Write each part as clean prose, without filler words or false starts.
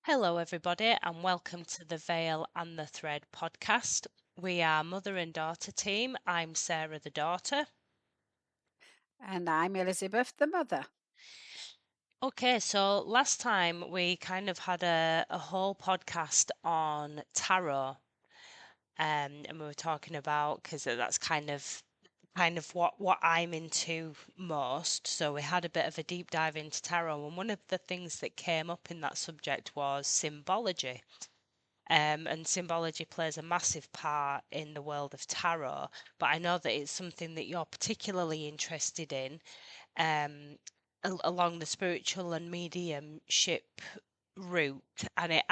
Hello, everybody, and welcome to the Veil and the Thread podcast. We are mother and daughter team. I'm Sarah, the daughter. And I'm Elizabeth, the mother. Okay, so last time we kind of had a whole podcast on tarot, and we were talking about because that's kind of what I'm into most. So we had a bit of a deep dive into tarot, and one of the things that came up in that subject was symbology. And symbology plays a massive part in the world of tarot. But I know that it's something that you're particularly interested in, um, along the spiritual and mediumship route. And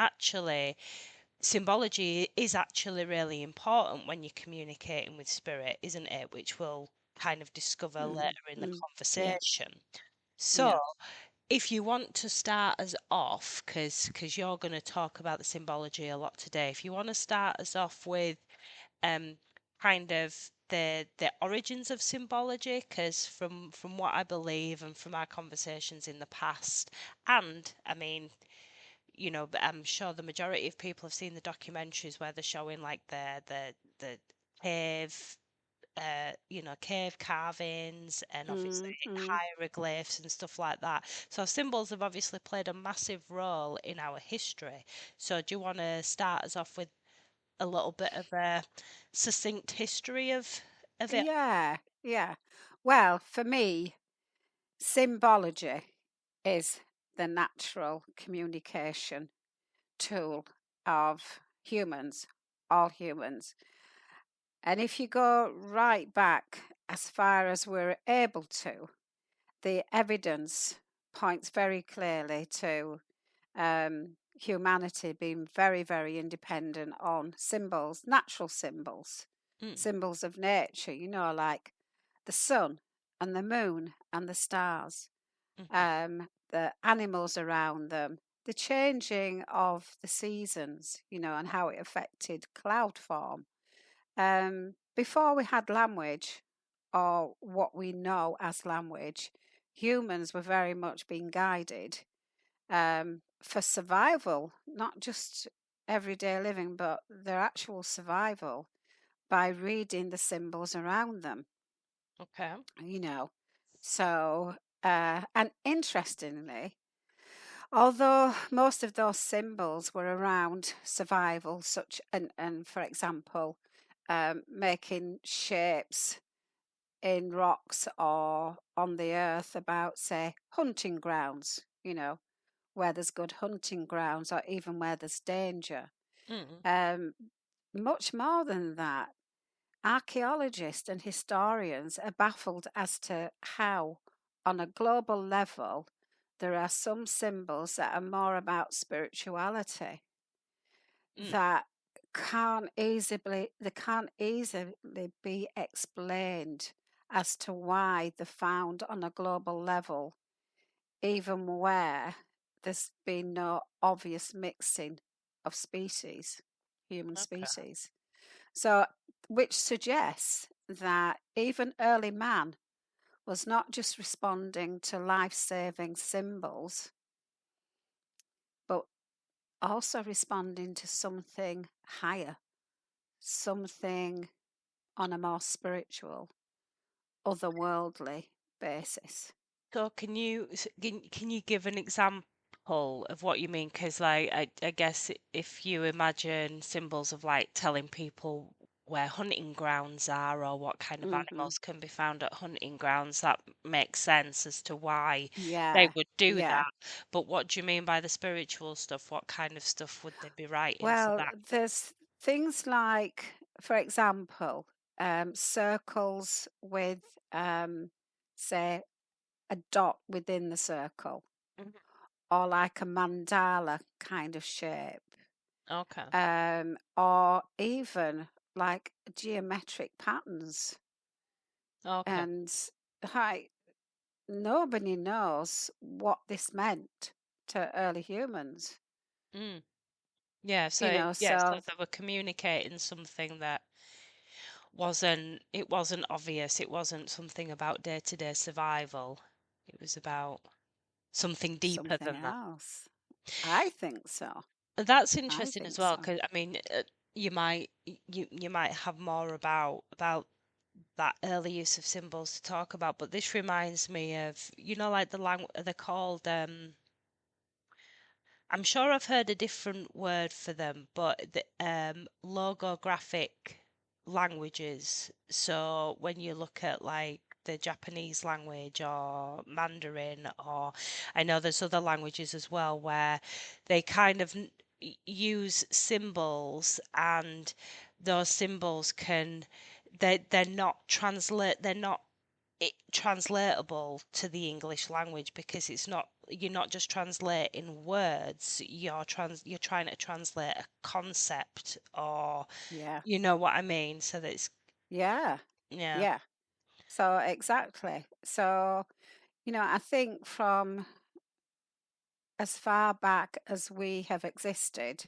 symbology is actually really important when you're communicating with spirit, isn't it? Which we'll kind of discover Mm, later in the mm, yeah, conversation. So, yeah. if you want to start us off, because you're going to talk about the symbology a lot today, if you want to start us off with um kind of the origins of symbology, because from what I believe and from our conversations in the past, and I mean, but I'm sure the majority of people have seen the documentaries where they're showing like the cave cave carvings and obviously Mm, mm. hieroglyphs and stuff like that. So symbols have obviously played a massive role in our history. So do you want to start us off with a little bit of a succinct history of it? Yeah, yeah. Well, for me, symbology is the natural communication tool of humans, all humans. And if you go right back as far as we're able to, the evidence points very clearly to humanity being very, very independent on symbols, natural symbols, Mm, symbols of nature, like the sun and the moon and the stars, hmm. the animals around them, the changing of the seasons, and how it affected cloud form. Before we had language, or what we know as language, humans were very much being guided for survival, not just everyday living, but their actual survival by reading the symbols around them, Okay. you know. So, and interestingly, although most of those symbols were around survival, and for example, making shapes in rocks or on the earth about, say, hunting grounds, where there's good hunting grounds or even where there's danger. Mm, Um, Much more than that, archaeologists and historians are baffled as to how, on a global level, there are some symbols that are more about spirituality mm. that can't easily be explained as to why they're found on a global level, even where there's been no obvious mixing of species, human Okay. species. So, which suggests that even early man was not just responding to life saving symbols, but also responding to something higher, something on a more spiritual, otherworldly basis. So can you give an example of what you mean? Because like I guess if you imagine symbols of like telling people where hunting grounds are or what kind of Hmm. animals can be found at hunting grounds, that makes sense as to why they Yeah, would do yeah. that. But what do you mean by the spiritual stuff? What kind of stuff would they be writing for Well, that? there's things like, for example, circles with, say, a dot within the circle, Mhm. or like a mandala kind of shape, Okay. or even like geometric patterns. Okay. And hi, nobody knows what this meant to early humans, Mm. Yeah, so so they were communicating something that it wasn't obvious. It wasn't something about day-to-day survival. It was about something deeper something than that. else. I think so. That's I interesting as think well, so. because I mean, you might have more about that early use of symbols to talk about, but this reminds me of, like they're called I'm sure I've heard a different word for them, but the logographic languages. So when you look at like the Japanese language or Mandarin, or I know there's other languages as well where they kind of use symbols, and those symbols they're not translatable to the English language, because you're not just translating words, you're trying to translate a concept, or Yeah. you know what I mean? So that's Yeah. yeah. Yeah. So exactly. So, I think from as far back as we have existed,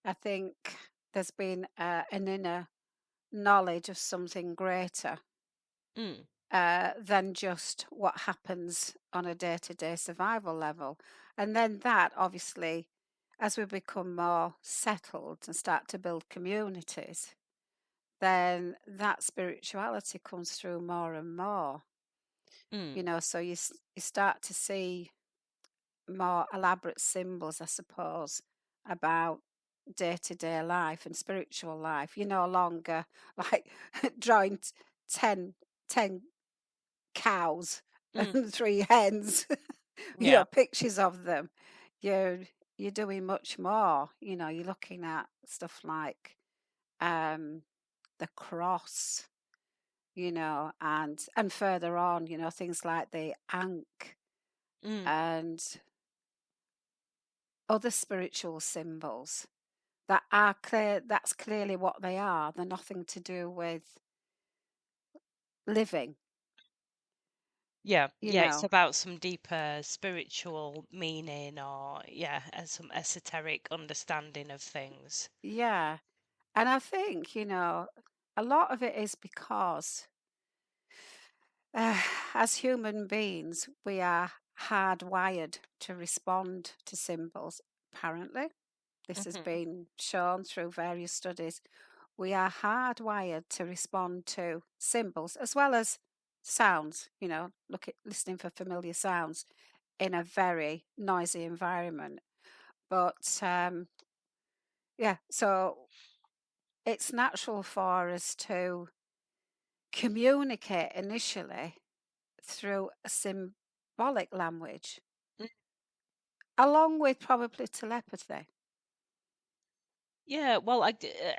I think there's been an inner knowledge of something greater Mm, than just what happens on a day to day survival level. And then that, obviously, as we become more settled and start to build communities, then that spirituality comes through more and more. mm, So you start to see more elaborate symbols, I suppose, about day to day life and spiritual life. You're no longer like drawing 10, 10 cows mm, and three hens, yeah. pictures of them. You're you're doing much more. You're looking at stuff like um, the cross, and further on, things like the ankh Mm, and other spiritual symbols that are clear. That's clearly what they are. They're nothing to do with living, yeah, you yeah, it's know. about some deeper spiritual meaning, or yeah, and some esoteric understanding of things. Yeah. And I think, a lot of it is because as human beings, we are hardwired to respond to symbols, apparently. This has Hmm. been shown through various studies. We are hardwired to respond to symbols as well as sounds, listening for familiar sounds in a very noisy environment. But yeah, so it's natural for us to communicate initially through a symbolic language, along with probably telepathy. Yeah, well, I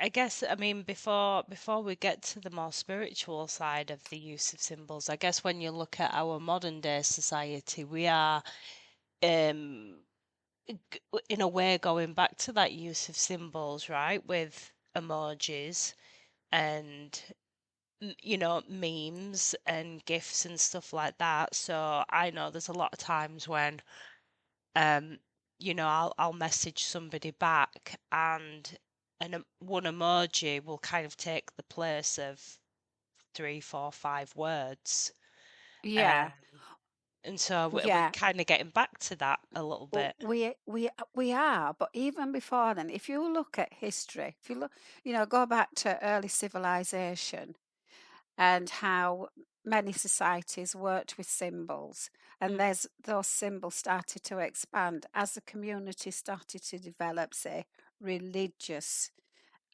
guess, I mean, before we get to the more spiritual side of the use of symbols, I guess when you look at our modern day society, we are um in a way going back to that use of symbols, right? With emojis and memes and gifs and stuff like that. So I know there's a lot of times when um I'll message somebody back, and one emoji will kind of take the place of three, four, five words. Yeah, um and so we're yeah. kind of getting back to that a little Well, bit. we are, but even before then, if you look at history, if you look, go back to early civilization and how many societies worked with symbols, and Mm, there's those symbols started to expand as the community started to develop, say, religious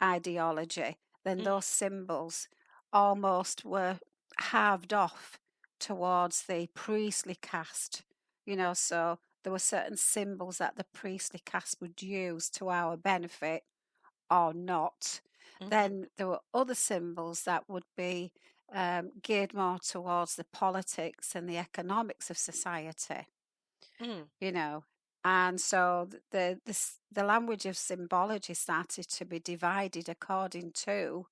ideology, then mm, those symbols almost were halved off towards the priestly caste, so there were certain symbols that the priestly caste would use to our benefit or not. mhm, Then there were other symbols that would be geared more towards the politics and the economics of society, mm, you know. And so the language of symbology started to be divided according to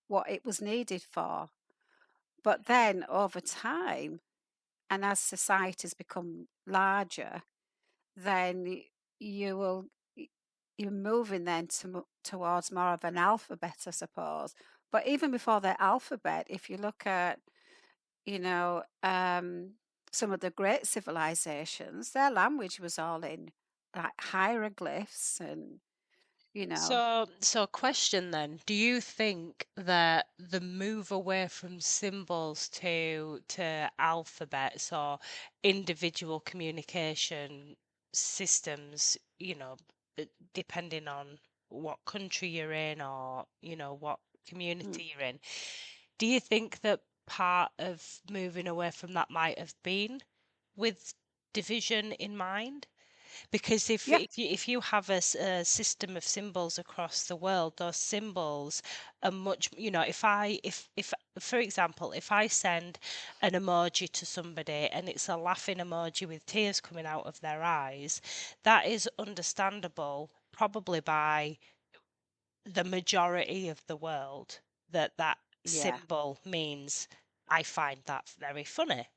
what it was needed for. But then over time, and as societies become larger, then you will you're moving then towards more of an alphabet, I suppose. But even before the alphabet, if you look at you know some of the great civilizations, their language was all in like hieroglyphs and, you know, So question then, do you think that the move away from symbols to alphabets or individual communication systems, depending on what country you're in or, what mm, community you're in, do you think that part of moving away from that might have been with division in mind? Because if yeah, if you have a system of symbols across the world, those symbols are much, if for example, if I send an emoji to somebody and it's a laughing emoji with tears coming out of their eyes, that is understandable probably by the majority of the world, that yeah, symbol means I find that very funny.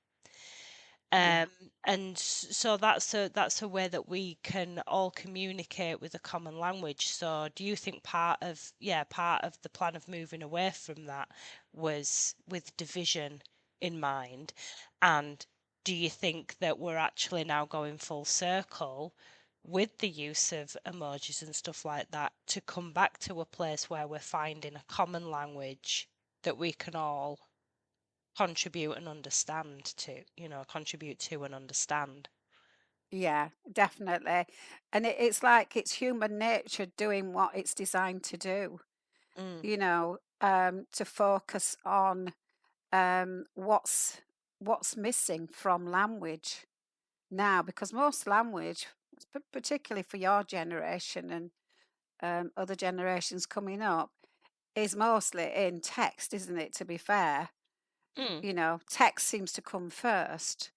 yeah, Um, so that's a way that we can all communicate with a common language. So do you think part of the plan of moving away from that was with division in mind? And do you think that we're actually now going full circle with the use of emojis and stuff like that to come back to a place where we're finding a common language that we can all contribute and understand to, contribute to and understand. yeah, definitely. And it's like it's human nature doing what it's designed to do, Mm, to focus on what's missing from language now, because most language, particularly for your generation and other generations coming up, is mostly in text, isn't it? To be fair, mm, text seems to come first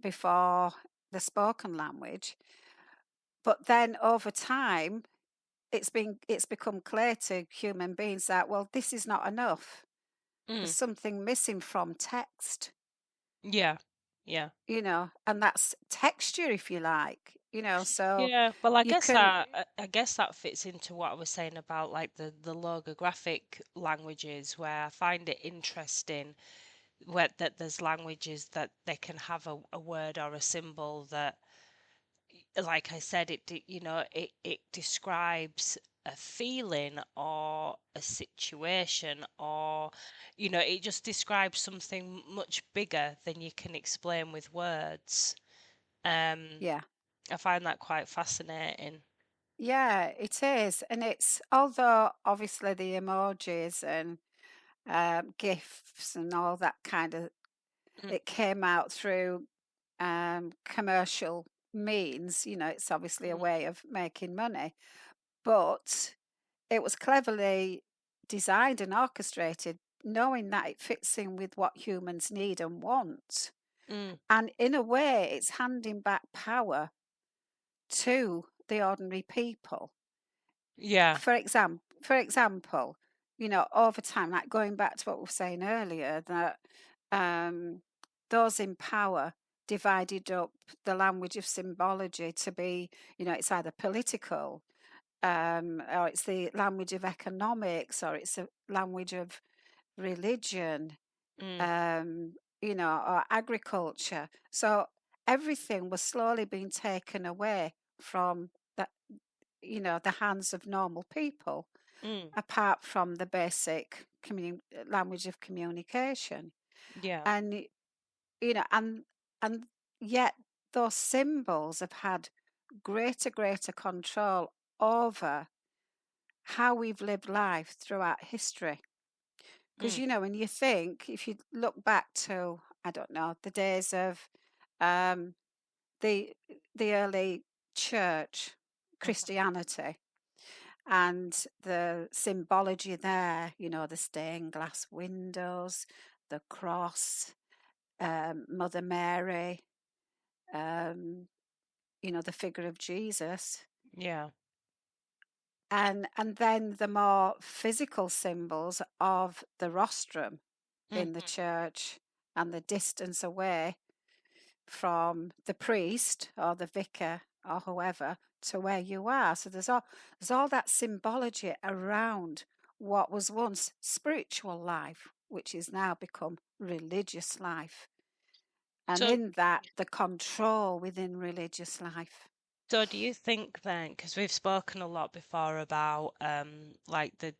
before the spoken language. But then over time, it's become clear to human beings that, well, this is not enough. There's mm. something missing from text, Yeah, yeah. and that's texture, if you like, so Yeah, well, I you guess can, I guess that fits into what I was saying about like the logographic languages, where I find it interesting that there's languages that they can have a word or a symbol that, like I said, it describes a feeling or a situation, or it just describes something much bigger than you can explain with words. um yeah. I find that quite fascinating. Yeah, it is. And it's, although obviously the emojis and GIFs and all that kind of, Mm, it came out through commercial means, it's obviously a mm, way of making money, but it was cleverly designed and orchestrated, knowing that it fits in with what humans need and want. mm. And in a way, it's handing back power to the ordinary people. Yeah. For example, over time, like going back to what we were saying earlier, that um, those in power divided up the language of symbology to be, it's either political, or it's the language of economics, or it's a language of religion, Mm, um, or agriculture. So everything was slowly being taken away from the, the hands of normal people, mm. apart from the basic language of communication. Yeah. And and yet those symbols have had greater control over how we've lived life throughout history. Because Mm, when you think, if you look back to, I don't know, the days of um, the the early church, mhm, Christianity, and the symbology there, the stained glass windows, the cross, Mother Mary, um, the figure of Jesus, yeah. and then the more physical symbols of the rostrum in the Mhm, church and the distance away from the priest or the vicar or whoever to where you are. So there's all that symbology around what was once spiritual life, which is now become religious life. And so in that, the control within religious life. So do you think then, because we've spoken a lot before about like the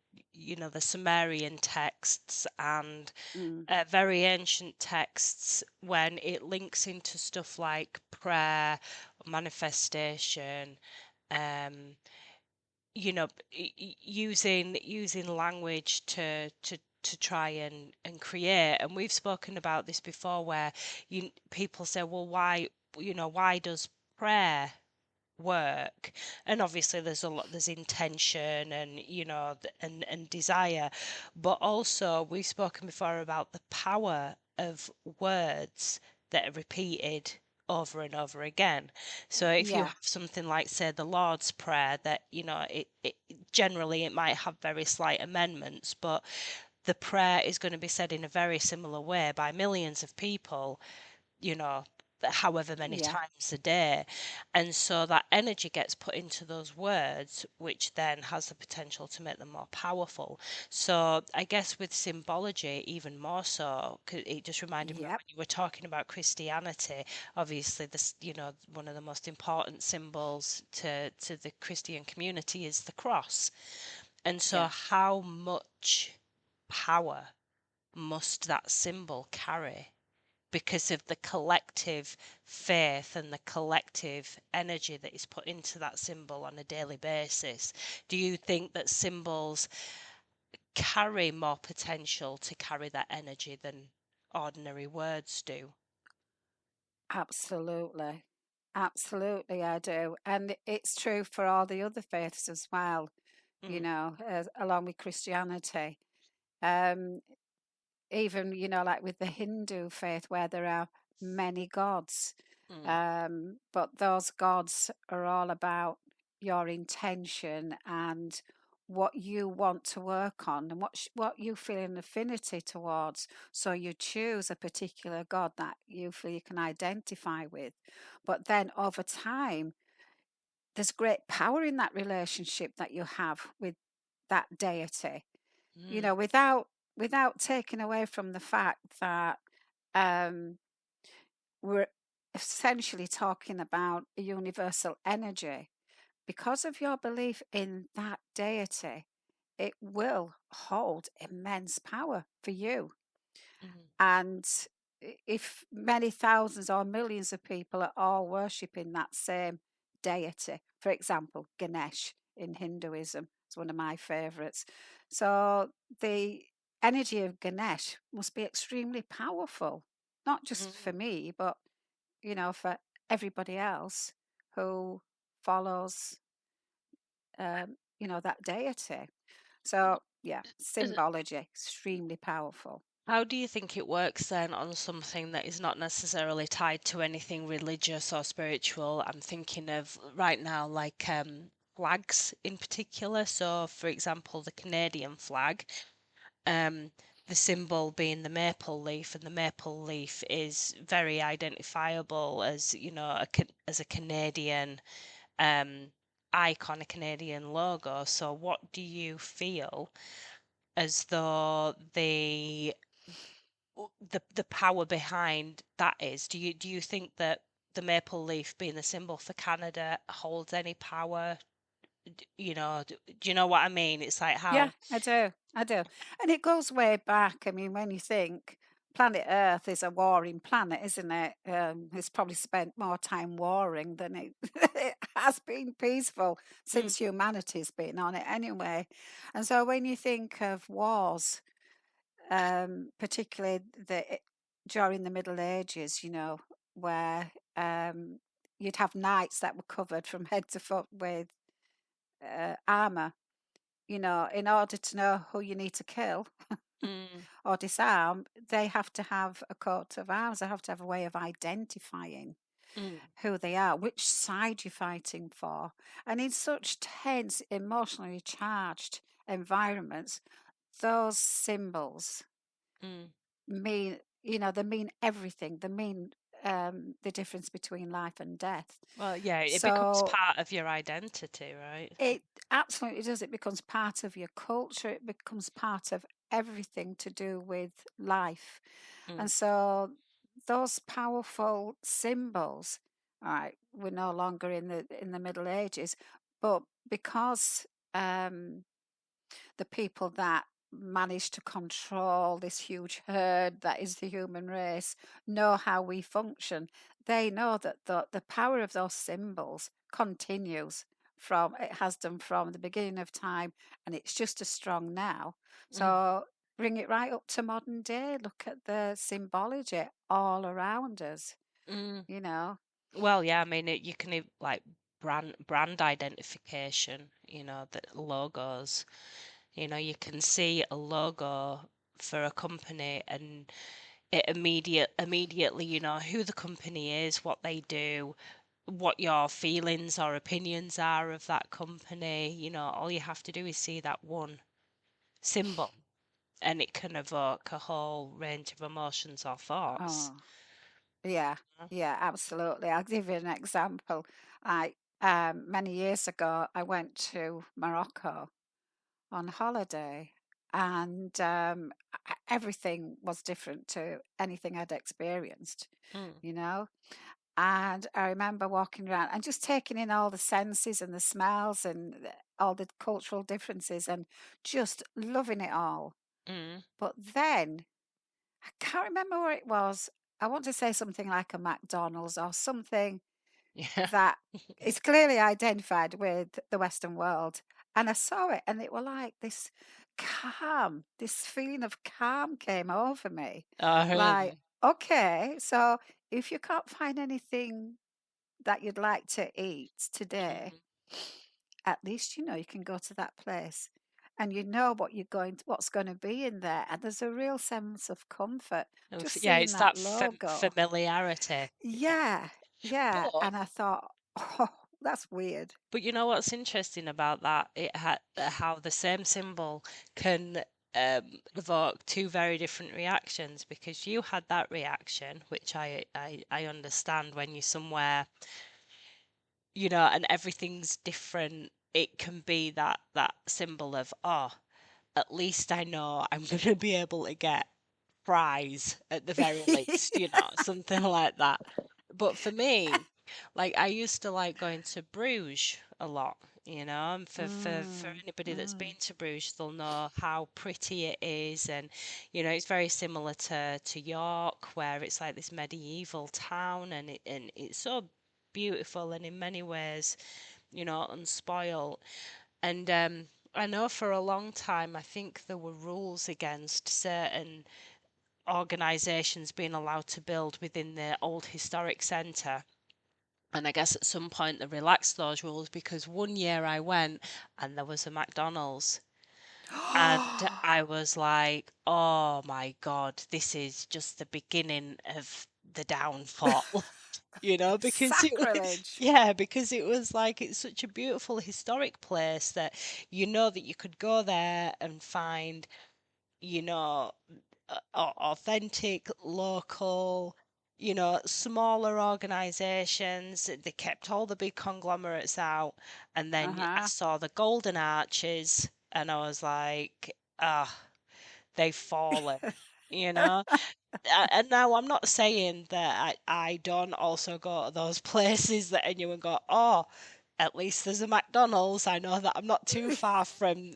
Sumerian texts and Mm, very ancient texts when it links into stuff like prayer, manifestation, um, using language to try and create. And we've spoken about this before, where people say, well, why does prayer work? And obviously there's intention and and desire, but also we've spoken before about the power of words that are repeated over and over again. So if you yeah, have something like, say, the Lord's Prayer, that it generally it might have very slight amendments, but the prayer is going to be said in a very similar way by millions of people, you know, however many yeah, times a day. And so that energy gets put into those words, which then has the potential to make them more powerful. So I guess with symbology, even more so, 'cause it just reminded me yep, when you were talking about Christianity, obviously this, one of the most important symbols to the Christian community is the cross. And so yeah. how much power must that symbol carry, because of the collective faith and the collective energy that is put into that symbol on a daily basis? Do you think that symbols carry more potential to carry that energy than ordinary words do? Absolutely. Absolutely, I do. And it's true for all the other faiths as well, Mm, along with Christianity. Um, Even, like with the Hindu faith, where there are many gods. mm, But those gods are all about your intention and what you want to work on and what you feel an affinity towards. So you choose a particular god that you feel you can identify with. But then over time, there's great power in that relationship that you have with that deity, mm, without taking away from the fact that um, we're essentially talking about a universal energy. Because of your belief in that deity, it will hold immense power for you. mm, And if many thousands or millions of people are all worshipping that same deity, for example, Ganesh in Hinduism is one of my favorites. So the energy of Ganesh must be extremely powerful, not just for mm. me, but for everybody else who follows, that deity. So yeah, And symbology extremely powerful. how do you think it works then on something that is not necessarily tied to anything religious or spiritual? I'm thinking of right now, like flags in particular. So, for example, the Canadian flag, um, the symbol being the maple leaf, and the maple leaf is very identifiable as, as a Canadian um, icon, a Canadian logo. So, what do you feel as though the power behind that is? Do you think that the maple leaf being the symbol for Canada holds any power? Do you know what I mean? It's like Yeah, how. I do. I do. And it goes way back. I mean, when you think planet Earth is a warring planet, isn't it? It's probably spent more time warring than it, it has been peaceful Mm, since humanity's been on it anyway. And so when you think of wars, particularly during the Middle Ages, where you'd have knights that were covered from head to foot with armor, in order to know who you need to kill mm, or disarm, they have to have a coat of arms. They have to have a way of identifying mm, who they are, which side you're fighting for. And in such tense, emotionally charged environments, those symbols mm. they mean everything. They mean the difference between life and death. Well, yeah, it becomes So part of your identity, right? it absolutely does. It becomes part of your culture. It becomes part of everything to do with life. Mm, And so those powerful symbols, All right, we're no longer in the Middle Ages, but because um, the people that manage to control this huge herd that is the human race know how we function. They know that the power of those symbols continues from, it has done from the beginning of time, and it's just as strong now. Mm, So bring it right up to modern day. Look at the symbology all around us, mm. you know. Well, yeah, I mean, you can like brand identification, the logos. You can see a logo for a company and it immediately, who the company is, what they do, what your feelings or opinions are of that company. All you have to do is see that one symbol and it can evoke a whole range of emotions or thoughts. Oh, yeah, yeah, absolutely. I'll give you an example. I Many years ago, I went to Morocco on holiday, and everything was different to anything I'd experienced, Mm, you know. And I remember walking around and just taking in all the senses and the smells and all the cultural differences and just loving it all. mm, But then I can't remember where it was. I want to say something like a McDonald's or something yeah. that is clearly identified with the Western world. And I saw it, and it were like this calm, this feeling of calm came over me. Oh, Like, really? okay, so if you can't find anything that you'd like to eat today, Mm. at least you know you can go to that place. And you know what's going to be in there, and there's a real sense of comfort just Yeah, seeing it's that that logo. familiarity. Yeah. Yeah, yeah. But And I thought, oh, that's weird. But you know what's interesting about that? How the same symbol can evoke two very different reactions because you had that reaction, which I understand when you're somewhere, and everything's different. It can be that symbol of, oh, at least I know I'm going to be able to get fries at the very least, something like that. But for me, like I used to like going to Bruges a lot, and for Mm, anybody that's been mm, to Bruges, they'll know how pretty it is, and it's very similar to York, where it's like this medieval town, and it's so beautiful and in many ways, unspoiled. And I know for a long time, I think there were rules against certain organisations being allowed to build within the old historic centre. And I guess at some point they relaxed those rules because one year I went and there was a McDonald's. And mm. I was like, oh my God, this is just the beginning of the downfall. Because it was, Sacrilege. yeah, because it was like it's such a beautiful historic place that that you could go there and find, you know, authentic, local, smaller organizations. They kept all the big conglomerates out. And then I Uh-huh. saw the golden arches and I was like, ah, they've fallen, you know? And now I'm not saying that I don't also go to those places that anyone go, oh, at least there's a McDonald's. I know that I'm not too far from,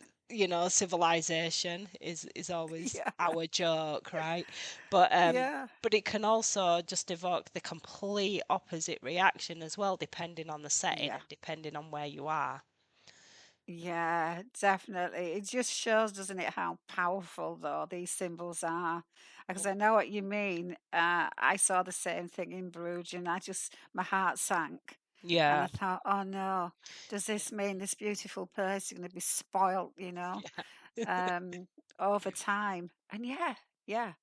civilization is always Yeah, our joke, right? But yeah, but it can also just evoke the complete opposite reaction as well, depending on the setting yeah. and depending on where you are. Yeah, definitely. It just shows, doesn't it, how powerful though these symbols are. Because I know what you mean. I saw the same thing in Bruges, and my heart sank, and I Yeah. thought, oh no, does this mean this beautiful place is going to be spoilt, Yeah. um, over time? And yeah, yeah,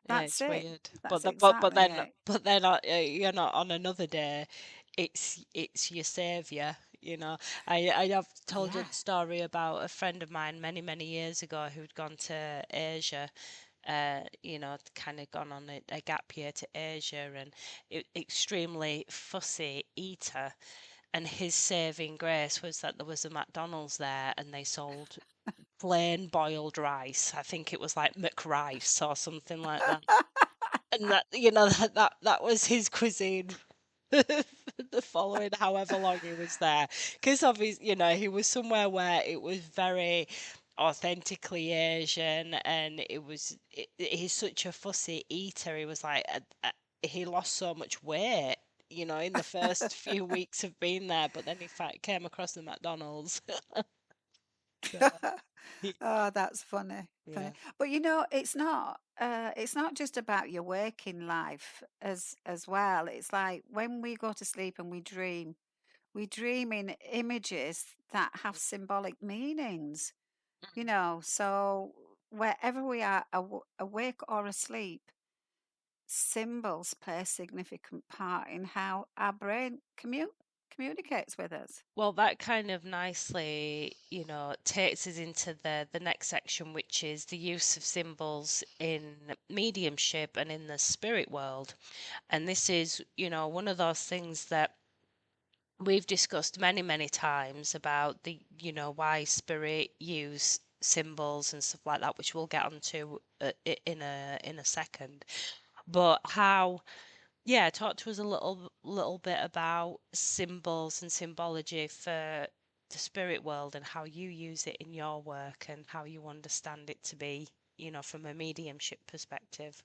Yeah, that's it's it. weird. But That's the, but but exactly then it. but then on another day, it's your savior. I have told you Yeah. the story about a friend of mine many years ago who'd gone to Asia. Kind of gone on a gap year to Asia, and extremely fussy eater. And his saving grace was that there was a McDonald's there, and they sold plain boiled rice. I think it was like McRice or something like that. And that that was his cuisine the following however long he was there. Because obviously, he was somewhere where it was very authentically Asian, and he's such a fussy eater. He was like, he lost so much weight. In the first few weeks of being there, but then he came across the McDonald's. So, Oh, that's funny, funny. yeah. But it's not just about your working life as well. It's like when we go to sleep and we dream in images that have symbolic meanings, So wherever we are, awake or asleep, symbols play a significant part in how our brain communicates with us. Well, that kind of nicely, takes us into the next section, which is the use of symbols in mediumship and in the spirit world. And this is, one of those things that we've discussed many, many times about why spirit use symbols and stuff like that, which we'll get onto in a second. But how yeah, talk to us a little bit about symbols and symbology for the spirit world and how you use it in your work and how you understand it to be, from a mediumship perspective.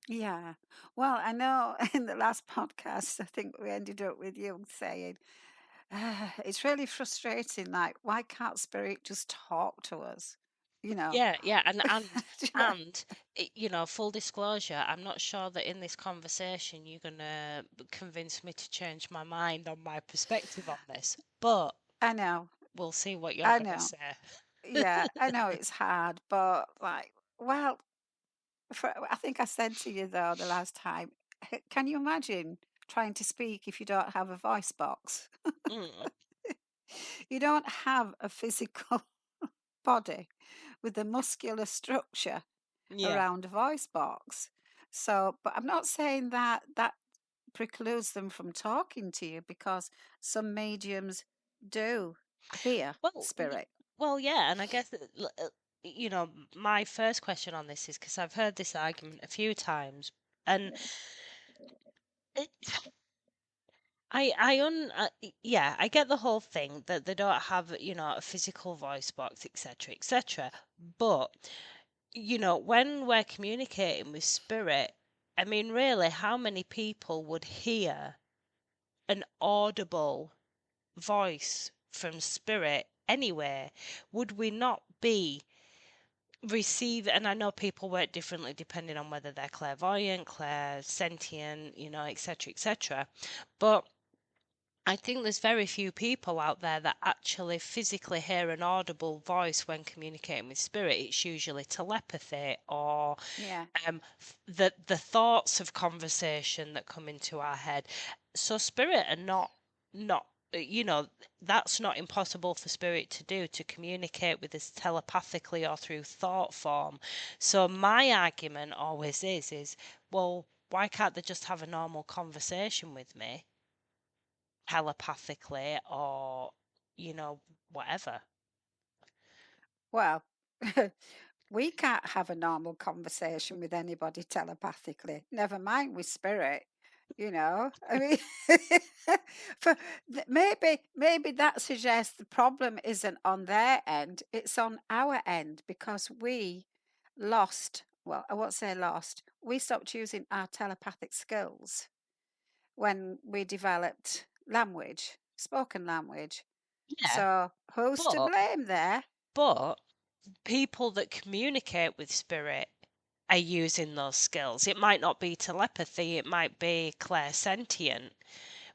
Yeah. Well, I know in the last podcast, I think we ended up with you saying, it's really frustrating. Like, why can't spirit just talk to us? You know? Yeah, yeah, and full disclosure, I'm not sure that in this conversation you're gonna convince me to change my mind on my perspective on this, but I know. we'll see what you're I gonna know. say. Yeah, I know it's hard, but like, well, I think I said to you though the last time, can you imagine trying to speak if you don't have a voice box? Mm, You don't have a physical body with the muscular structure yeah. around a voice box. So, but I'm not saying that precludes them from talking to you because some mediums do hear Well, spirit. yeah, and I guess that, my first question on this is because I've heard this argument a few times, and it, yeah, I get the whole thing that they don't have, a physical voice box, etc., etc. But, when we're communicating with spirit, I mean, really, how many people would hear an audible voice from spirit anyway? Would we not be and I know people work differently depending on whether they're clairvoyant, clairsentient, etc., etc. But I think there's very few people out there that actually physically hear an audible voice when communicating with spirit. It's usually telepathy or Yeah. the thoughts of conversation that come into our head. So spirit are not that's not impossible for spirit to do, to communicate with us telepathically or through thought form. So my argument always is well, why can't they just have a normal conversation with me telepathically or you know whatever? Well, we can't have a normal conversation with anybody telepathically, never mind with spirit. I mean, for maybe that suggests the problem isn't on their end, it's on our end because we lost. Well, I won't say lost. We stopped using our telepathic skills when we developed language, spoken language. Yeah, So who's to but blame there? but people that communicate with spirit are using those skills. It might not be telepathy, it might be clairsentient,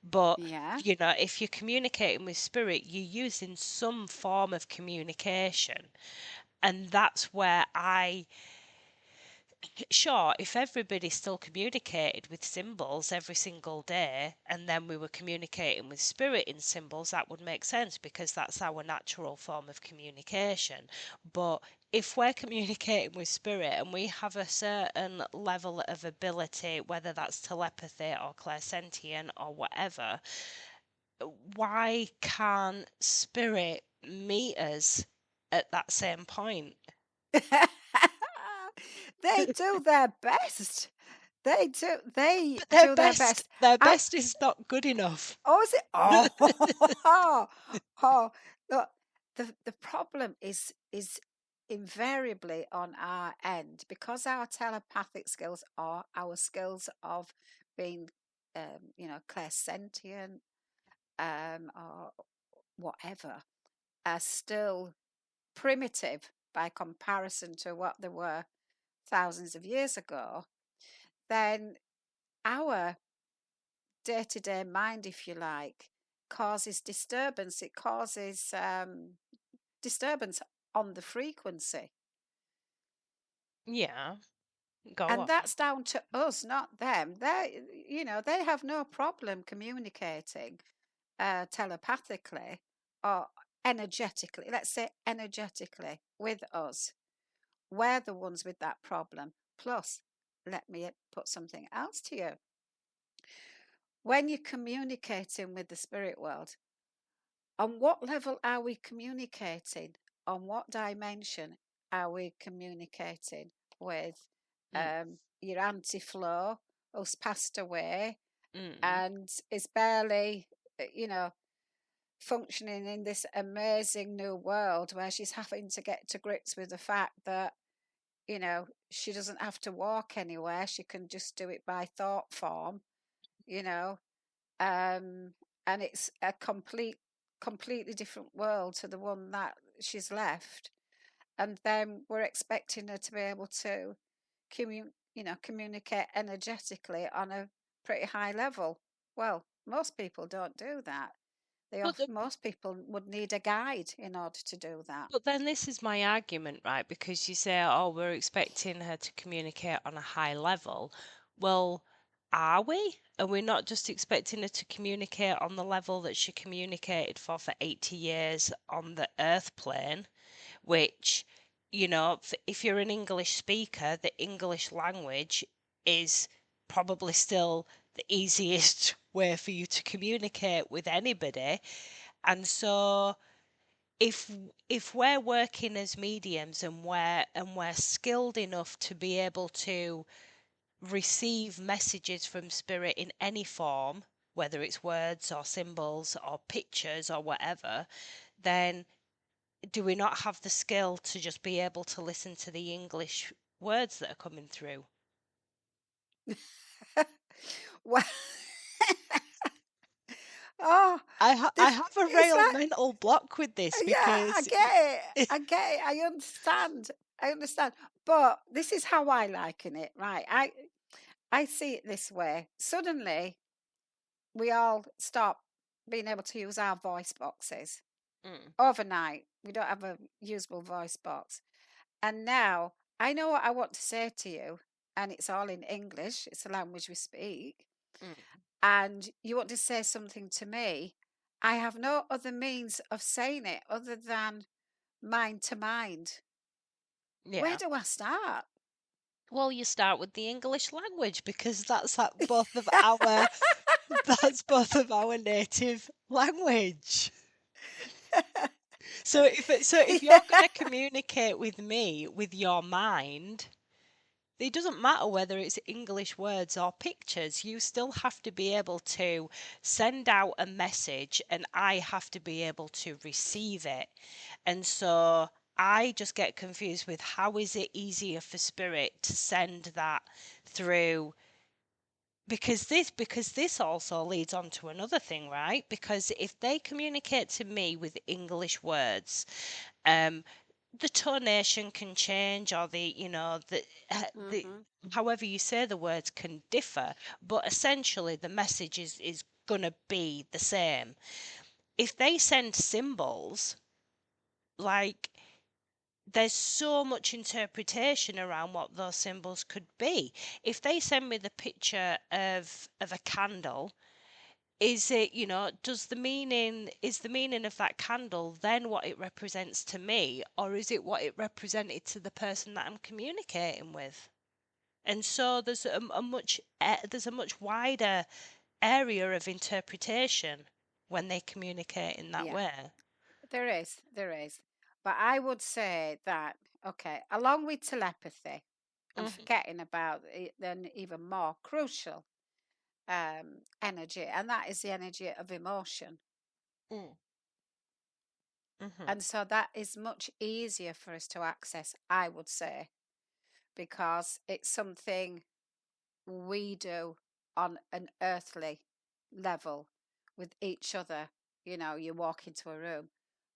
but Yeah. if you're communicating with spirit, you're using some form of communication. And that's where sure, if everybody still communicated with symbols every single day and then we were communicating with spirit in symbols, that would make sense because that's our natural form of communication. But if we're communicating with spirit and we have a certain level of ability, whether that's telepathy or clairsentient or whatever, why can't spirit meet us at that same point? They do their best. They But do their best. their I best is not good enough. Oh, is it? Oh, oh, look, the problem is invariably on our end because our telepathic skills are our skills of being, clairsentient, or whatever, are still primitive by comparison to what they were thousands of years ago. Then our day-to-day mind, if you like, causes disturbance. It causes disturbance on the frequency. Yeah, go And on. that's down to us, not them. They have no problem communicating telepathically or energetically. Let's say energetically with us. We're the ones with that problem. Plus, let me put something else to you. When you're communicating with the spirit world, on what level are we communicating? On what dimension are we communicating with Mm, your Auntie Flo, who's passed away mm. and is barely, you know, functioning in this amazing new world where she's having to get to grips with the fact that, she doesn't have to walk anywhere. She can just do it by thought form, you know, um, and it's a completely different world to the one that she's left. And then we're expecting her to be able to communicate energetically on a pretty high level. Well, most people don't do that. But the, Most people would need a guide in order to do that. but then this is my argument, right? Because you say, oh, we're expecting her to communicate on a high level. Well, are we? Are we not just expecting her to communicate on the level that she communicated for 80 years on the earth plane? Which, if you're an English speaker, the English language is probably still the easiest way for you to communicate with anybody. And so if if we're working as mediums and we're skilled enough to be able to receive messages from spirit in any form, whether it's words or symbols or pictures or whatever, then do we not have the skill to just be able to listen to the English words that are coming through? Well, oh, I this have a it's real like, mental block with this yeah, I because get it. I get it. I understand. I understand. But this is how I liken it, right? I see it this way. Suddenly, we all stop being able to use our voice boxes Mm, overnight. We don't have a usable voice box. And now I know what I want to say to you, and it's all in English. It's a language we speak. mm, And you want to say something to me. I have no other means of saying it other than mind to mind. Where yeah. do I start? Well, you start with the English language because that's both of our native language. So if you're going to communicate with me with your mind, it doesn't matter whether it's English words or pictures. You still have to be able to send out a message and I have to be able to receive it. And so I just get confused with how is it easier for spirit to send that through, because this also leads on to another thing, right? Because if they communicate to me with English words, um the tonation can change, or the Hmm. however you say the words can differ, but essentially the message is gonna be the same. If they send symbols, like, there's so much interpretation around what those symbols could be. If they send me the picture of a candle, is it, is the meaning of that candle then what it represents to me, or is it what it represented to the person that I'm communicating with? And so there's a much wider area of interpretation when they communicate in that Yeah, way. there is. There is. But I would say that, okay, along with telepathy, and Mhm. forgetting about an even more crucial energy, and that is the energy of emotion. Mm. Mhm. And so that is much easier for us to access, I would say, because it's something we do on an earthly level with each other. You know, you walk into a room,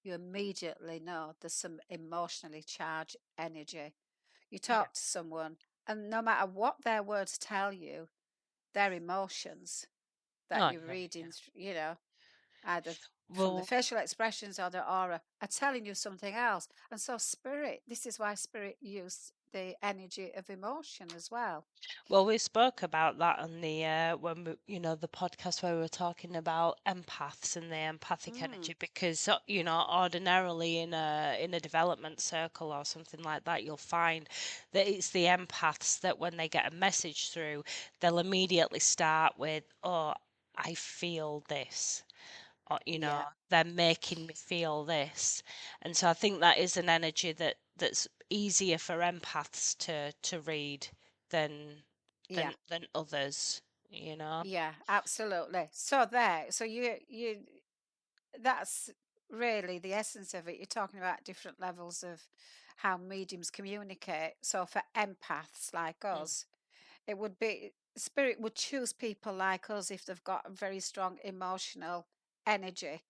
you immediately know there's some emotionally charged energy. You Yeah. talk to someone, and no matter what their words tell you, their emotions that Oh, you're yeah, reading, yeah. you know, either from the Well, facial expressions or the aura, are telling you something else. And so, spirit, this is why spirit use the energy of emotion as well. well, we spoke about that on the when we, the podcast where we were talking about empaths and the empathic Mm, energy, because ordinarily in a development circle or something like that, you'll find that it's the empaths that when they get a message through, they'll immediately start with, "Oh, I feel this." Or, yeah, they're making me feel this. And so I think that is an energy that's easier for empaths to read than yeah, than others, you know. yeah, absolutely. So there, so you that's really the essence of it. You're talking about different levels of how mediums communicate. So for empaths like Mm, us, it would be spirit would choose people like us if they've got a very strong emotional energy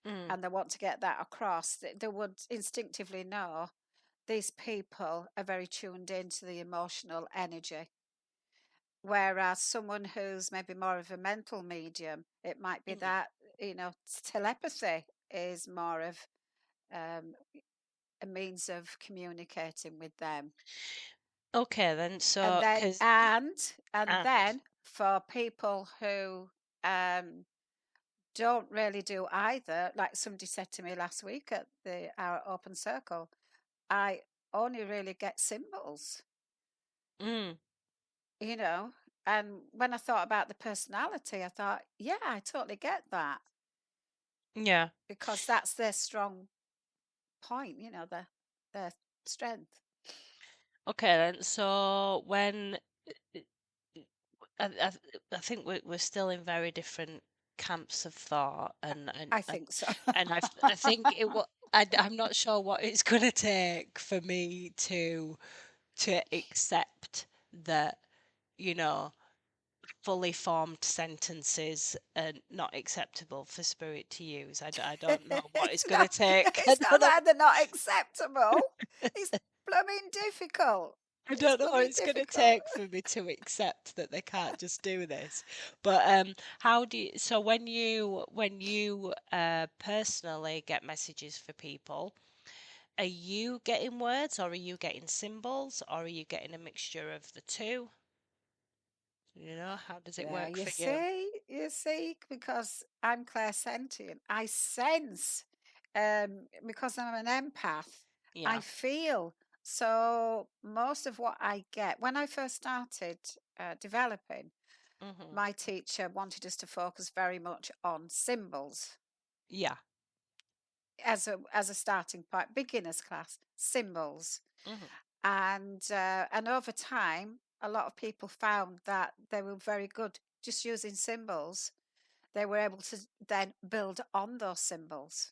mm, and they want to get that across. They would instinctively know these people are very tuned into the emotional energy. Whereas someone who's maybe more of a mental medium, it might be mm. that, telepathy is more of um, a means of communicating with them. Okay, then. And So, then, because and and then for people who don't really do either, like somebody said to me last week at our open circle, I only really get symbols, mm, you know. And when I thought about the personality, I thought, yeah, I totally get that yeah. because that's their strong point, their strength. Okay, then. So when I, I, I think we're still in very different camps of thought, I think so. I think I'm not sure what it's going to take for me to accept that, you know, fully formed sentences are not acceptable for spirit to use. I don't know what it's it's going to not. take. I It's don't not know. that they're not acceptable. It's blooming difficult. I It's don't know what blooming it's going to difficult. take for me to accept that they can't just do this. But how do you? So when you personally get messages for people, are you getting words or are you getting symbols or are you getting a mixture of the two? How does it There work for you? you see, because I'm clairsentient, I sense, because I'm an empath, I Yeah. feel. So most of what I get, when I first started developing, Hmm. my teacher wanted us to focus very much on symbols Yeah. as a starting point, beginners class, symbols. Hmm. And over time, a lot of people found that they were very good just using symbols. They were able to then build on those symbols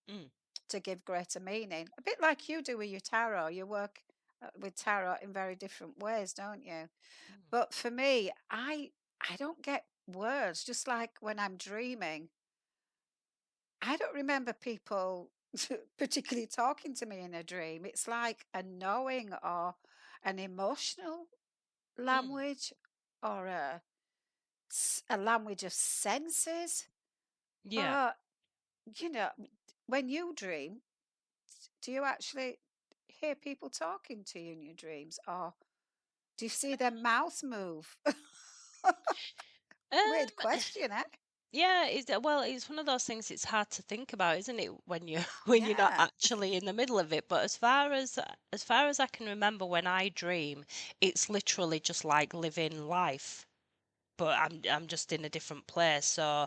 Mm. to give greater meaning. A bit like you do with your tarot. You work with tarot in very different ways, don't you? Mm. But for me, I don't get words. Just like when I'm dreaming, I don't remember people particularly talking to me in a dream. It's like a knowing or an emotional Mm. language or a language of senses. Yeah. Or, you know, when you dream, do you actually hear people talking to you in your dreams? Or do you see their mouth move? Weird Um, question, eh? yeah, it's one of those things it's hard to think about, isn't it, when you when you're not Yeah. actually in the middle of it. But as far as I can remember when I dream, it's literally just like living life, but I'm just in a different place. So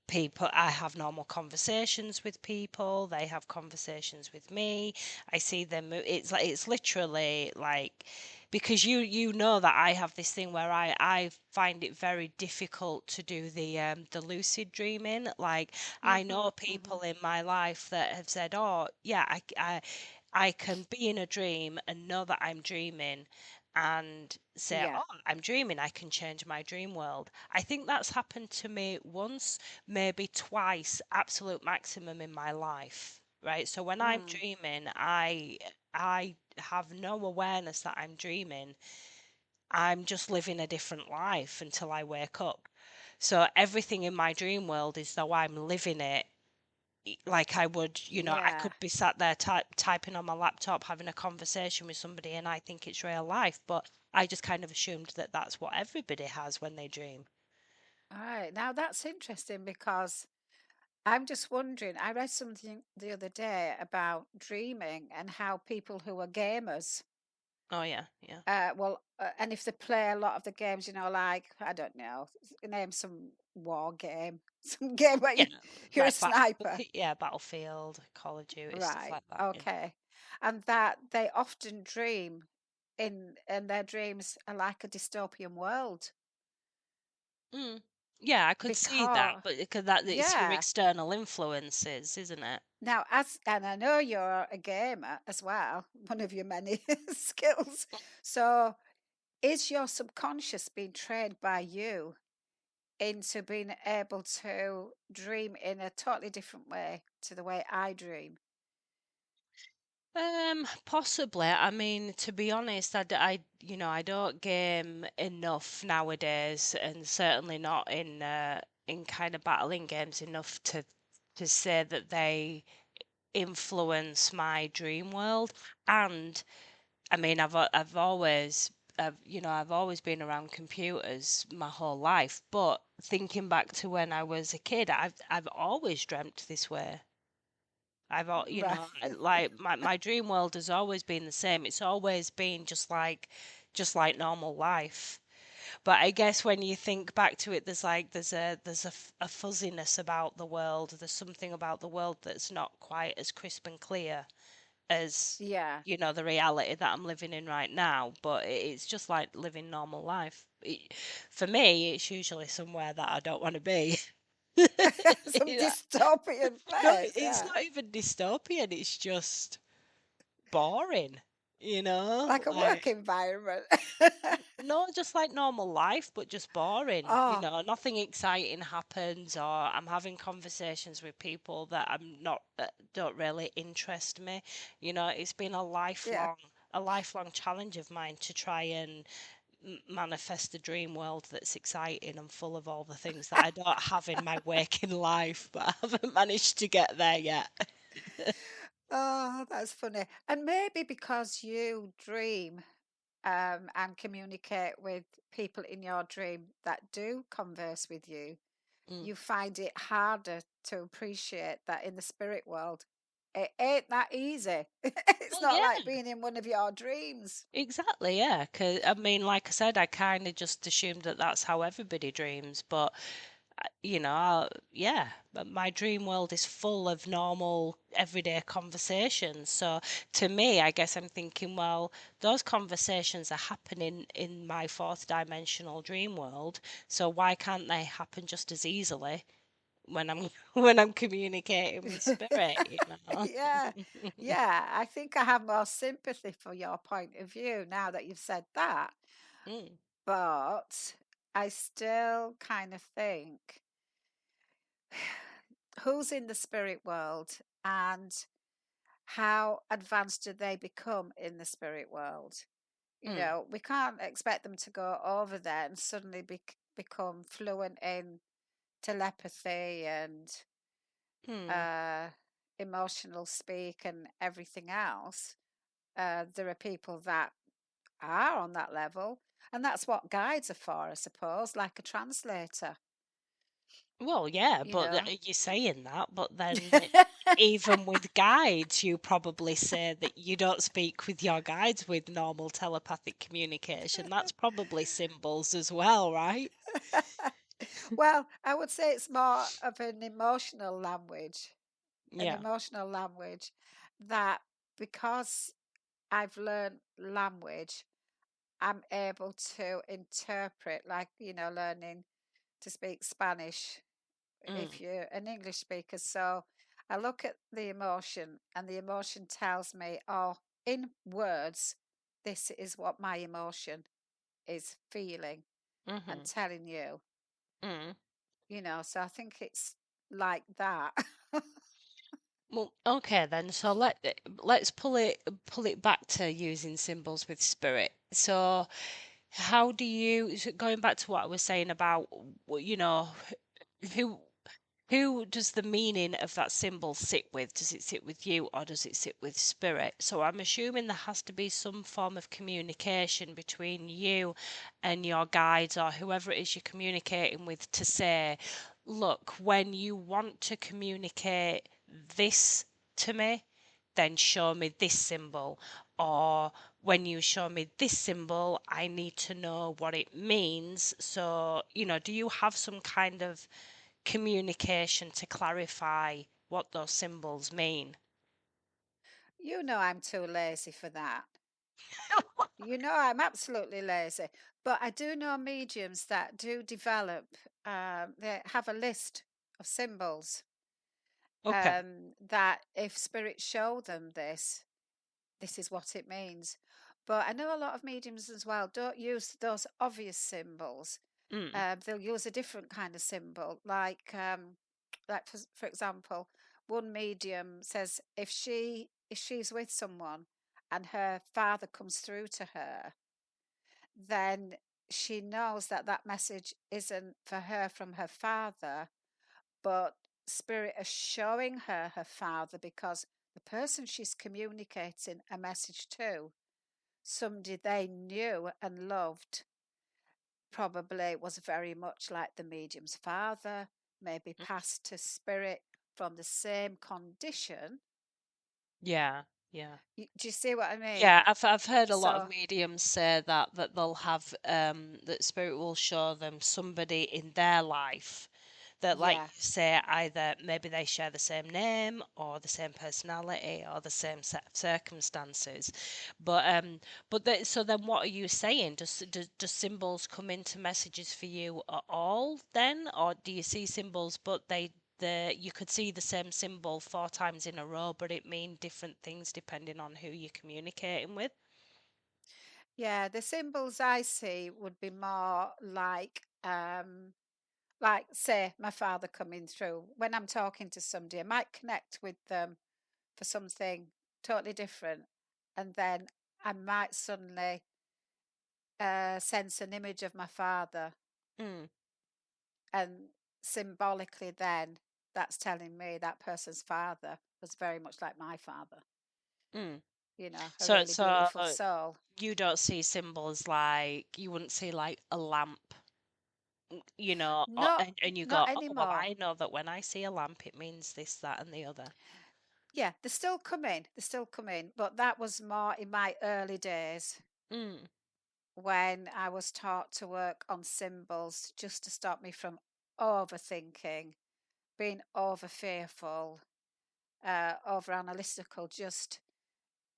people, I have normal conversations with people, they have conversations with me. I see them, it's like, it's literally like, because you know that I have this thing where I find it very difficult to do the lucid dreaming. Like, I Hmm. know Hmm. people in my life that have said, oh yeah, I can be in a dream and know that I'm dreaming and say, Yeah. oh, I'm dreaming, I can change my dream world. I think that's happened to me once, maybe twice, absolute maximum in my life. Right. So when I'm Mm. dreaming, I have no awareness that I'm dreaming. I'm just living a different life until I wake up. So everything in my dream world is though I'm living it like I would, I Yeah. could be sat there typing on my laptop, having a conversation with somebody, and I think it's real life. But I just kind of assumed that that's what everybody has when they dream. All right. Now that's interesting because I'm just wondering. I read something the other day about dreaming and how people who are gamers, Oh, yeah, yeah. and if they play a lot of the games, like, I don't know, name some war game, some game where Yeah, you're a like sniper. yeah, Battlefield, Call of Duty, stuff Right. like that. Yeah. Okay. And that they often dream and their dreams are like a dystopian world Mm. Yeah, I could see that, because but because that it's your yeah. external influences, isn't it? Now, and I know you're a gamer as well, one of your many skills. So, is your subconscious being trained by you into being able to dream in a totally different way to the way I dream? Possibly. I mean, to be honest, I don't game enough nowadays, and certainly not in kind of battling games enough to say that they influence my dream world. And I mean, I've always been around computers my whole life, but thinking back to when I was a kid, I've always dreamt this way. Right. Like my dream world has always been the same. It's always been just like normal life. But I guess when you think back to it, there's a fuzziness about the world. There's something about the world that's not quite as crisp and clear as Yeah. the reality that I'm living in right now. But it's just like living normal life. For me, it's usually somewhere that I don't want to be. Some You know, dystopian no, place. it's Yeah. not even dystopian. It's just boring, you know? Like a Like, work environment. no, just like normal life, but just boring. Oh, Nothing exciting happens, or I'm having conversations with people that don't really interest me. It's been yeah. a lifelong challenge of mine to try and manifest a dream world that's exciting and full of all the things that I don't have in my waking life, but I haven't managed to get there yet. Oh, that's funny. And maybe because you dream and communicate with people in your dream that do converse with you, Mm. you find it harder to appreciate that in the spirit world. It ain't that easy. It's Well, not yeah. like being in one of your dreams. Exactly, yeah. 'Cause I mean, like I said, I kind of just assumed that that's how everybody dreams. But yeah, but my dream world is full of normal, everyday conversations. So to me, I guess I'm thinking, well, those conversations are happening in my fourth dimensional dream world. So why can't they happen just as easily when I'm when I'm communicating with spirit? Yeah, yeah. I think I have more sympathy for your point of view now that you've said that. Mm, But I still kind of think who's in the spirit world and how advanced do they become in the spirit world? mm, We can't expect them to go over there and suddenly become fluent in telepathy and mm. uh, emotional speak and everything else. There are people that are on that level, and that's what guides are for, I suppose, like a translator, Well, yeah, you but know. you're saying that, but then even with guides, you probably say that you don't speak with your guides with normal telepathic communication. That's probably symbols as well, right? Well, I would say it's more of an Yeah. emotional language that because I've learned language, I'm able to interpret, like, learning to speak Spanish Mm, if you're an English speaker. So I look at the emotion, and the emotion tells me, oh, in words, this is what my emotion is feeling and mhm, telling you, mm. so I think it's like that. Well, okay then. So let's pull it back to using symbols with spirit. So how do you, so going back to what I was saying about, who who does the meaning of that symbol sit with? Does it sit with you or does it sit with spirit? So I'm assuming there has to be some form of communication between you and your guides or whoever it is you're communicating with to say, look, when you want to communicate this to me, then show me this symbol. Or when you show me this symbol, I need to know what it means. So, do you have some kind of communication to clarify what those symbols mean? I'm too lazy for that. I'm absolutely lazy. But I do know mediums that do develop, they have a list of symbols, Okay. that if spirits show them this is what it means. But I know a lot of mediums as well don't use those obvious symbols. Mm, They'll use a different kind of symbol, like for example, one medium says if she's with someone and her father comes through to her, then she knows that that message isn't for her from her father, but spirit is showing her her father because the person she's communicating a message to, somebody they knew and loved, probably was very much like the medium's father, maybe mm. passed to spirit from the same condition. Yeah, yeah. Do you see what I mean? Yeah, I've heard a lot of So, mediums say that they'll have that spirit will show them somebody in their life that, like yeah. you say, either maybe they share the same name or the same personality or the same set of circumstances. So then what are you saying? Does symbols come into messages for you at all then, or do you see symbols but you could see the same symbol four times in a row, but it mean different things depending on who you're communicating with? Yeah, the symbols I see would be more like say my father coming through. When I'm talking to somebody, I might connect with them for something totally different, and then I might suddenly sense an image of my father, Mm, and symbolically, then that's telling me that person's father was very much like my father. mm. A So really so beautiful soul. you don't see symbols like you wouldn't see like a lamp, Not and you not go, oh well, anymore. I know that when I see a lamp, it means this, that, and the other. Yeah, they still come in. They still come in, but that was more in my early days Mm, when I was taught to work on symbols just to stop me from overthinking, being over fearful, over analytical. Just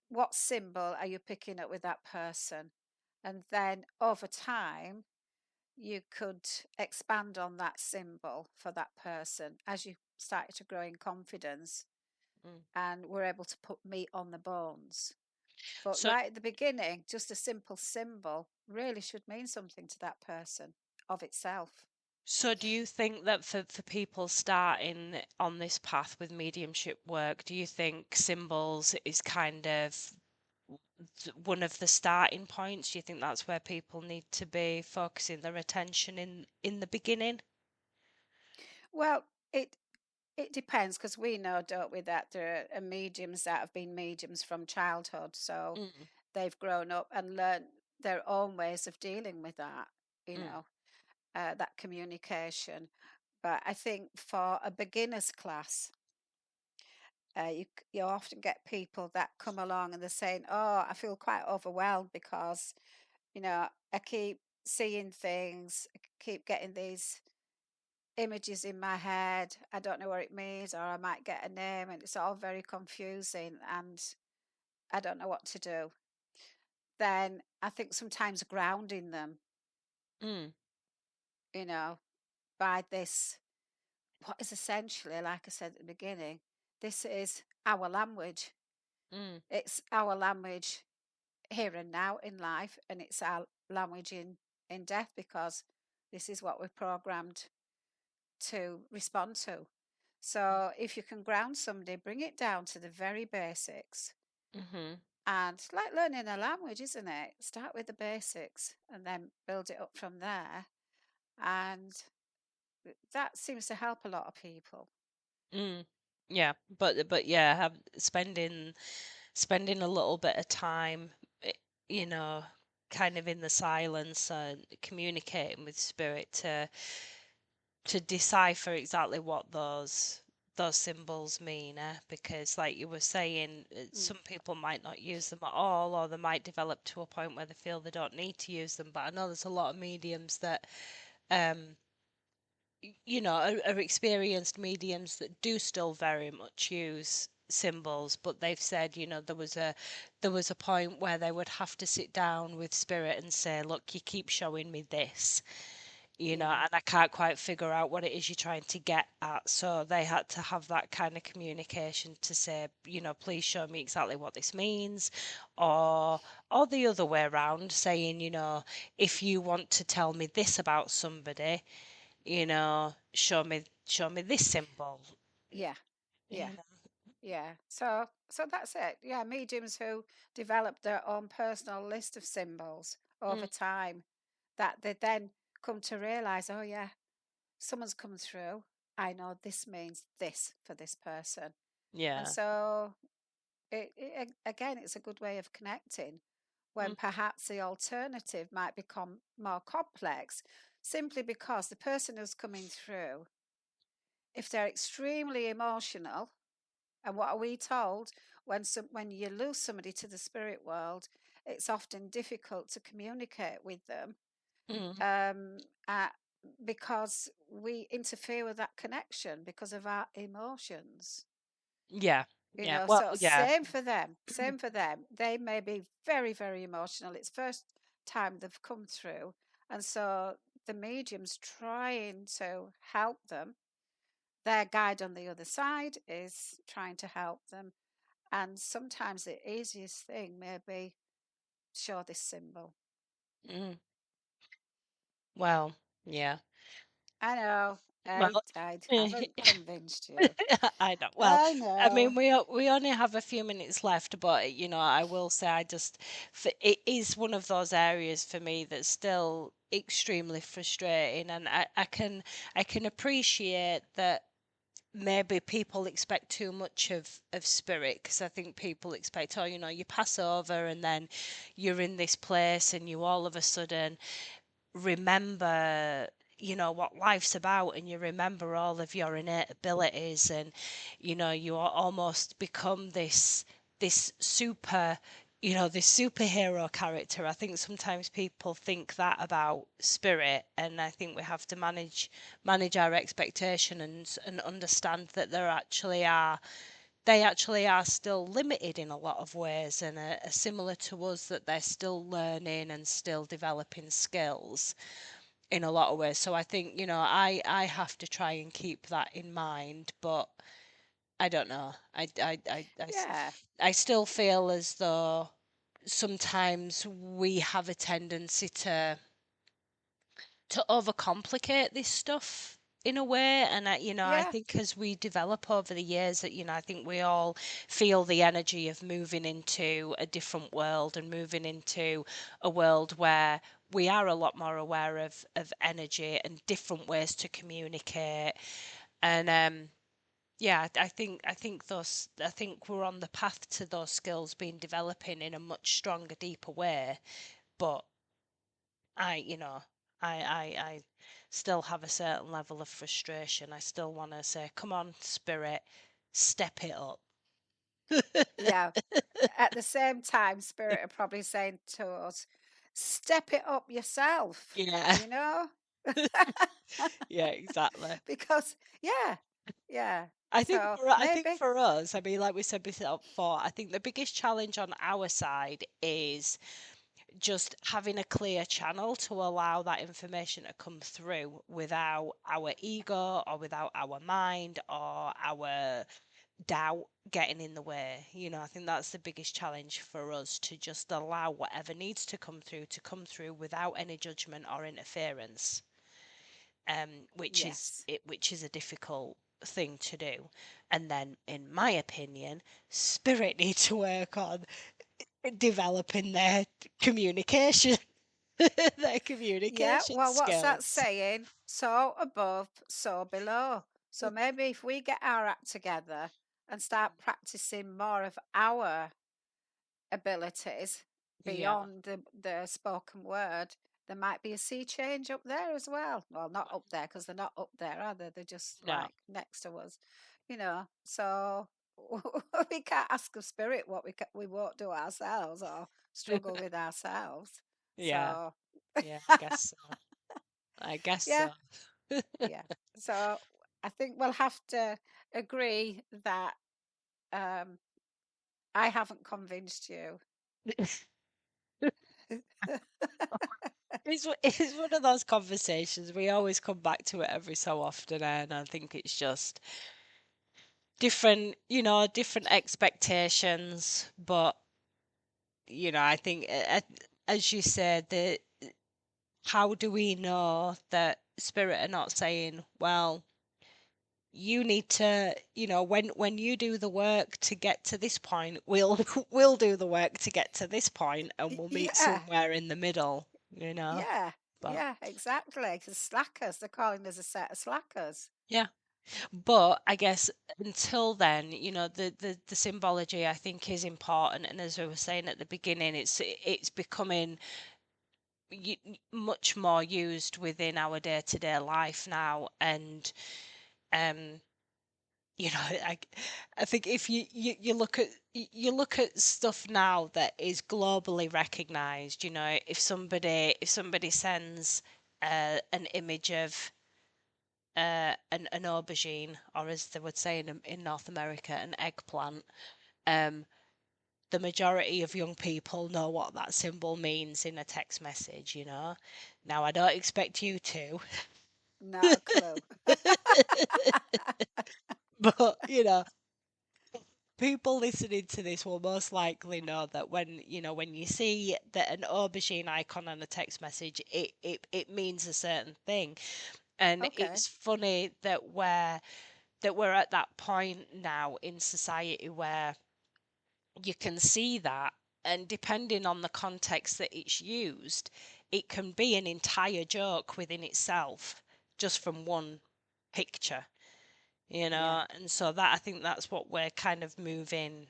what symbol are you picking up with that person? And then over time, you could expand on that symbol for that person as you started to grow in confidence mm. and were able to put meat on the bones. But So right at the beginning, just a simple symbol really should mean something to that person of itself. So do you think that for people starting on this path with mediumship work, do you think symbols is kind of one of the starting points? Do you think that's where people need to be focusing their attention in the beginning? Well, it it depends because we know, don't we, that there are mediums that have been mediums from childhood, so Mm, they've grown up and learned their own ways of dealing with that. You mm, know, that communication. But I think for a beginner's class, you often get people that come along and they're saying, "Oh, I feel quite overwhelmed because I keep seeing things, I keep getting these images in my head. I don't know what it means, or I might get a name, and it's all very confusing, and I don't know what to do. Then I think sometimes grounding them, Mm, you know, by this, what is essentially, like I said at the beginning, this is our language. mm, It's our language here and now in life, and it's our language in death, because this is what we're programmed to respond to. So if you can ground somebody, bring it down to the very basics. mm-hmm. And like learning a language, isn't it? Start with the basics and then build it up from there. And that seems to help a lot of people. Mm. Yeah, but yeah, spending a little bit of time, eh, you know, kind of in the silence and communicating with spirit to decipher exactly what those symbols mean, because like you were saying, Mm, some people might not use them at all, or they might develop to a point where they feel they don't need to use them. But I know there's a lot of mediums that um are experienced mediums that do still very much use symbols, but they've said, there was a point where they would have to sit down with spirit and say, look, you keep showing me this, yeah, and I can't quite figure out what it is you're trying to get at. So they had to have that kind of communication to say, please show me exactly what this means, or the other way around, saying, if you want to tell me this about somebody, show me this symbol. yeah, yeah, You know. yeah. So that's it. Yeah, mediums who develop their own personal list of symbols over Mm, time, that they then come to realize, oh yeah, someone's come through. I know this means this for this person. And yeah. so again, it's a good way of connecting when Mm, perhaps the alternative might become more complex, simply because the person who's coming through, if they're extremely emotional, and what are we told when you lose somebody to the spirit world, it's often difficult to communicate with them, mm, um, uh, because we interfere with that connection because of our emotions. yeah. Yeah. Well, So yeah. same for them, same for them. They may be very, very emotional. It's first time they've come through. And so the medium's trying to help them. Their guide on the other side is trying to help them. And sometimes the easiest thing may be show this symbol. Mm, well, yeah. I know, Well, I haven't convinced you. I know. Well, I I know. mean, we only have a few minutes left, but I will say it is one of those areas for me that's still extremely frustrating, and I can appreciate that maybe people expect too much of spirit, because I think people expect, oh, you pass over and then you're in this place and you all of a sudden remember what life's about, and you remember all of your innate abilities, and you almost become this this superhero character. I think sometimes people think that about spirit, and I think we have to manage our expectation, and understand that they actually are still limited in a lot of ways, and are similar to us, that they're still learning and still developing skills in a lot of ways. So I think, I have to try and keep that in mind, but I don't know. Yeah. I still feel as though sometimes we have a tendency to overcomplicate this stuff in a way, and I Yeah. think as we develop over the years, that I think we all feel the energy of moving into a different world, and moving into a world where we are a lot more aware of energy and different ways to communicate. And yeah, I think we're on the path to those skills being developing in a much stronger, deeper way. But I, you know, I still have a certain level of frustration. I still want to say, come on, spirit, step it up. Yeah. At the same time, spirit are probably saying to us, step it up yourself, Yeah. you know? Yeah, exactly. Because, yeah, yeah. So I think maybe, for us, I mean, like we said before, I think the biggest challenge on our side is just having a clear channel to allow that information to come through without our ego or without our mind or our doubt getting in the way. I think that's the biggest challenge for us, to just allow whatever needs to come through without any judgment or interference, yes. which is a difficult thing to do. And then, in my opinion, spirit need to work on developing their communication, their Yeah, communication well, what's that skills. saying? So above, so below. So maybe if we get our act together and start practicing more of our abilities Yeah, beyond the spoken word, there might be a sea change up there as well. Well, not up there because they're not up there, are they? They're just no, like next to us, So we can't ask of spirit what we won't do ourselves or struggle with ourselves. yeah, So yeah, I guess so. I guess yeah, so. yeah. So I think we'll have to agree that um, I haven't convinced you. It's one of those conversations we always come back to it every so often, and I think it's just different, different expectations. But I think, as you said, that how do we know that spirit are not saying, well, you need to, when you do the work to get to this point, we'll we'll do the work to get to this point, and we'll meet Yeah, somewhere in the middle, yeah, but yeah, exactly. Because slackers, they're calling us a set of slackers. yeah. But I guess until then, the symbology, I think, is important. And as I was saying at the beginning, it's becoming much more used within our day-to-day life now. And um, I think if you look at stuff now that is globally recognized, if somebody sends an image of an aubergine, or as they would say in North America, an eggplant, um, the majority of young people know what that symbol means in a text message. Now, I don't expect you to, Not a clue. but people listening to this will most likely know that when you see that an aubergine icon on a text message, it means a certain thing. And Okay. it's funny that we're at that point now in society where you can see that, and depending on the context that it's used, it can be an entire joke within itself, just from one picture. Yeah, And so that, I think that's what we're kind of moving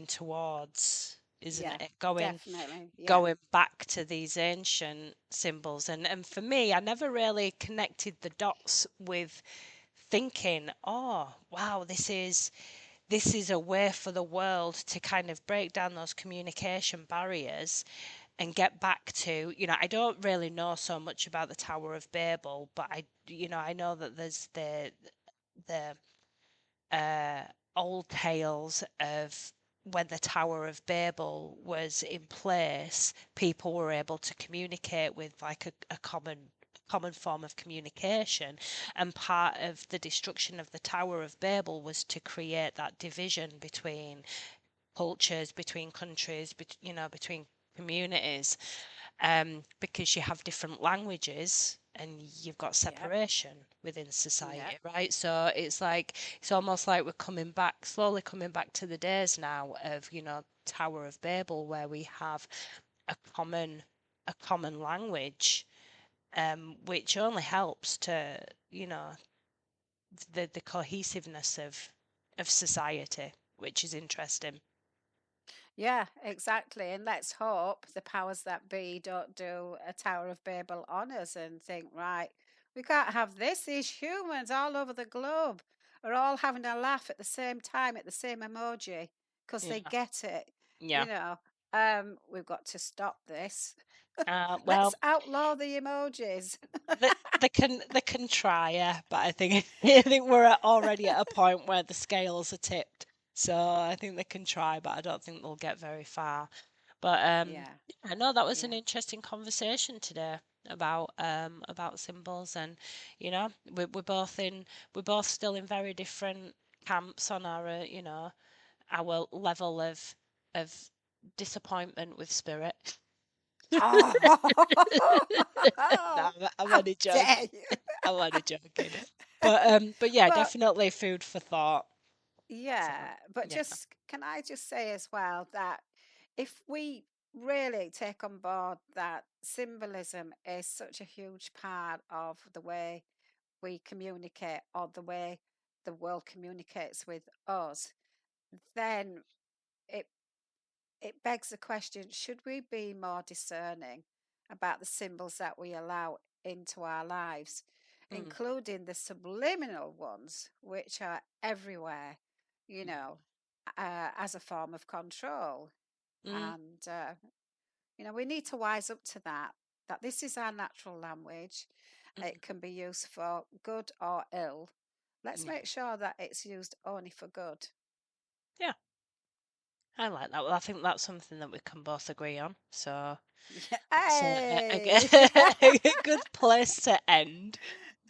towards, isn't yeah, it? going definitely. Yeah, going back to these ancient symbols. And for me, I never really connected the dots with thinking, oh wow, this is a way for the world to kind of break down those communication barriers and get back to, I don't really know so much about the Tower of Babel, but I know that there's the uh, old tales of when the Tower of Babel was in place, people were able to communicate with like a common form of communication. And part of the destruction of the Tower of Babel was to create that division between cultures, between countries, between communities, because you have different languages and you've got yeah, separation within yeah, society, right? So it's almost like we're slowly coming back to the days now of, Tower of Babel, where we have a common language, which only helps to, the cohesiveness of society, which is interesting. yeah, exactly. And let's hope the powers that be don't do a Tower of Babel on us and think, right, we can't have this. These humans all over the globe are all having a laugh at the same time at the same emoji because they Yeah. get it. You Yeah. know, we've got to stop this. Let's Well, outlaw the emojis. they can try, yeah, but I think I think we're already at a point where the scales are tipped. So I think they can try, but I don't think they'll get very far. But Yeah, yeah, I know that was an yeah. interesting conversation today about symbols, and we're both still in very different camps on our our level of disappointment with spirit. No, Oh, I'm how only dare joking. you! I'm only joking. But yeah, But definitely food for thought. So yeah, but yeah. just can I just say as well that if we really take on board that symbolism is such a huge part of the way we communicate or the way the world communicates with us, then it it begs the question, should we be more discerning about the symbols that we allow into our lives, Mm, including the subliminal ones, which are everywhere, you know, as a form of control? mm, And, we need to wise up to that this is our natural language. mm, It can be used for good or ill. Let's yeah. make sure that it's used only for good. Yeah, I like that. Well, I think that's something that we can both agree on. So that's Hey! a good place to end.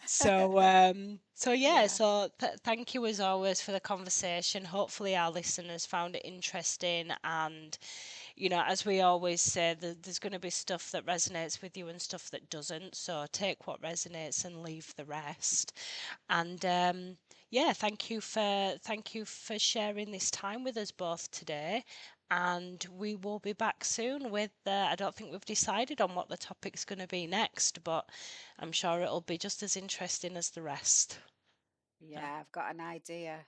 So yeah, Yeah. so thank you as always for the conversation. Hopefully our listeners found it interesting, and as we always say, there's going to be stuff that resonates with you and stuff that doesn't. So take what resonates and leave the rest. And yeah, thank you for sharing this time with us both today. And we will be back soon with I don't think we've decided on what the topic's going to be next, but I'm sure it'll be just as interesting as the rest. Uh, Yeah, I've got an idea.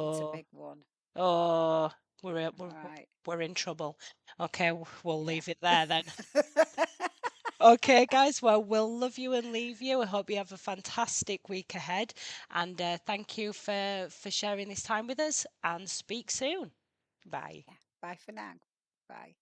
It's a Oh, big one. oh, we're All we're right. we're in trouble. Okay, we'll Yeah. leave it there then. Okay, guys. Well, we'll love you and leave you. I hope you have a fantastic week ahead, and thank you for sharing this time with us. And speak soon. Bye. Yeah. Bye for now. Bye.